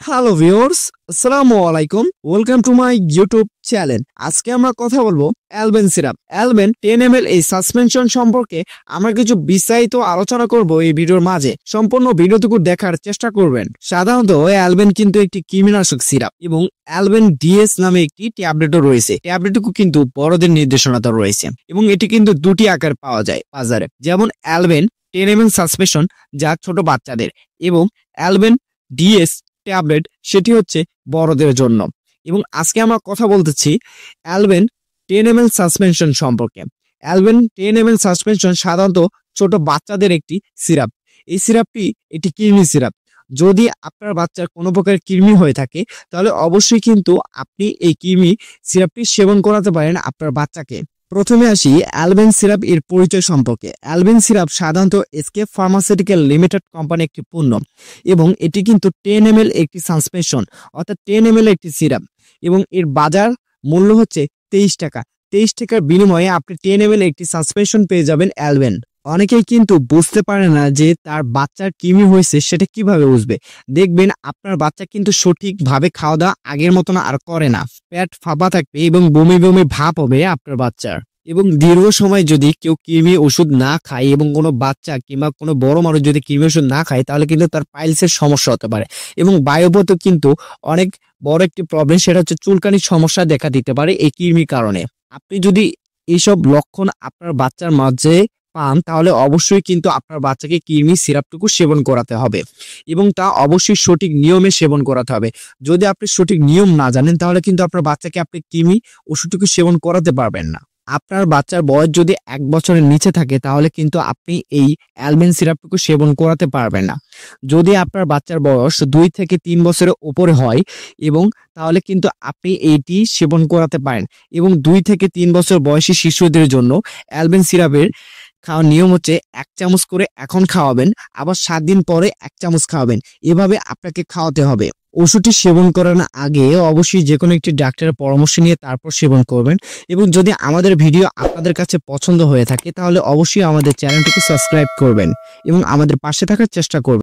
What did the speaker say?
Hello viewers, আসসালামু আলাইকুম। Welcome to my YouTube channel. আজকে আমরা কথা বলবো অ্যালবেন সিরাপ, অ্যালবেন 10 ml এই সাসপেনশন সম্পর্কে আমরা কিছু বিস্তারিত আলোচনা করব এই ভিডিওর মাঝে। সম্পূর্ণ ভিডিওটুকু দেখার চেষ্টা করবেন। সাধারণত অ্যালবেন কিন্তু একটি কৃমিনাশক সিরাপ এবং অ্যালবেন ডিএস নামে একটি ট্যাবলেটও রয়েছে। ট্যাবলেটটুকু কিন্তু বড়দের নির্দেশনাতে রয়েছে এবং এটি কিন্তু দুটি আকার পাওয়া যায় বাজারে, যেমন অ্যালবেন 10 ml সাসপেনশন যা ছোট বাচ্চাদের এবং অ্যালবেন ডিএস ট্যাবলেট সেটি হচ্ছে বড়দের জন্য। এবং আজকে আমরা কথা বলতেছি অ্যালবেন 10 ml সাসপেনশন সম্পর্কে। অ্যালবেন 10 ml সাসপেনশন সাধারণত ছোট বাচ্চাদের একটি সিরাপ। এই সিরাপটি একটি কৃমি সিরাপ। যদি আপনার বাচ্চার কোনো প্রকার কৃমি হয়ে থাকে তাহলে অবশ্যই কিন্তু আপনি এই কৃমি সিরাপটি সেবন করাতে পারেন আপনার বাচ্চাকে। প্রথমে আসি অ্যালবেন সিরাপ এর পরিচয় সম্পর্কে। অ্যালবেন সিরাপ সাধারণত এসকেপ ফার্মাসিউটিক্যাল লিমিটেড কোম্পানি একটি পণ্য এবং এটি কিন্তু 10 ml একটি সাসপেনশন অর্থাৎ 10 ml একটি সিরাপ এবং এর বাজার মূল্য হচ্ছে 23 টাকা। 23 টাকার বিনিময়ে আপনি 10 ml একটি সাসপেনশন পেয়ে যাবেন অ্যালবেন। অনেকেই কিন্তু বুঝতে পারে না যে তার বাচ্চার কৃমি হয়েছে সেটা কিভাবে বুঝবে। দেখবেন আপনার বাচ্চা কিন্তু সঠিকভাবে খাওয়া দাওয়া আগের মতন আর করে না, পেট ফাঁপা থাকবে এবং বমি বমি ভাব হবে আপনার বাচ্চার। এবং দীর্ঘ সময় যদি কেউ কৃমি ওষুধ না খায় এবং কোনো বাচ্চা কিংবা কোনো বড় মানুষ যদি কৃমি ওষুধ না খায় তাহলে কিন্তু তার পাইলসের সমস্যা হতে পারে এবং বায়ুপথ কিন্তু অনেক বড় একটি প্রবলেম, সেটা হচ্ছে চুলকানির সমস্যা দেখা দিতে পারে এই কৃমির কারণে। আপনি যদি এইসব লক্ষণ আপনার বাচ্চার মাঝে পান তাহলে অবশ্যই কিন্তু আপনার বাচ্চাকে কৃমি সিরাপটুকু সেবন করাতে হবে এবং তা অবশ্যই সঠিক নিয়মে সেবন করাতে হবে। যদি আপনি সঠিক নিয়ম না জানেন তাহলে কিন্তু আপনার বাচ্চাকে আপনি কৃমি ওষুধটুকু সেবন করাতে পারবেন না। আপনার বাচ্চার বয়স যদি 1 বছরের নিচে থাকে তাহলে কিন্তু আপনি এই অ্যালবেন সিরাপটুকু সেবন করাতে পারবেন না। যদি আপনার বাচ্চার বয়স 2 থেকে 3 বছরের উপরে হয় এবং তাহলে কিন্তু আপনি এইটি সেবন করাতে পারেন। এবং 2 থেকে 3 বছর বয়সী শিশুদের জন্য অ্যালবেন সিরাপের খাওয়ার নিয়ম হচ্ছে 1 চামচ করে এখন খাওয়াবেন, আবার 7 দিন পরে 1 চামচ খাওয়াবেন। এভাবে আপনাকে খাওয়াতে হবে। ওষুধটি সেবন করার আগে অবশ্যই যে কোনো একটি ডাক্তারের পরামর্শ নিয়ে তারপর সেবন করবেন। এবং যদি আমাদের ভিডিও আপনাদের কাছে পছন্দ হয়ে থাকে তাহলে অবশ্যই আমাদের চ্যানেলটিকে সাবস্ক্রাইব করবেন এবং আমাদের পাশে থাকার চেষ্টা করবেন।